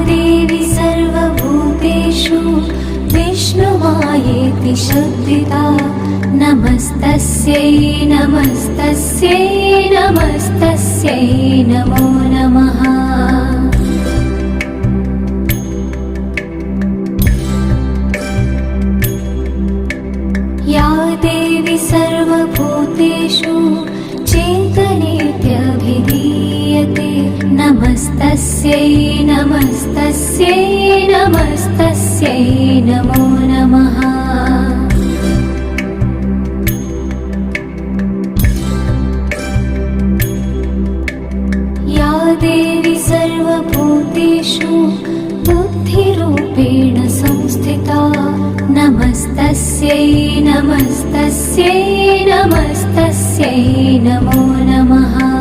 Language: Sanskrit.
देवी सर्वभूतेषु विष्णुमायेति शब्दिता नमस्तस्यै नमस्तस्यै नमस्तस्यै नमो नमः। या देवी सर्वभूतेषु चेतनेत्यभिधीयते नमस्तस्यै नमस्तस्यै नमस्तस्यै नमो नमः। या देवी सर्वभूतेषु बुद्धिरूपेण संस्थिता नमस्तस्यै नमस्तस्यै नमस्तस्यै नमो नमः।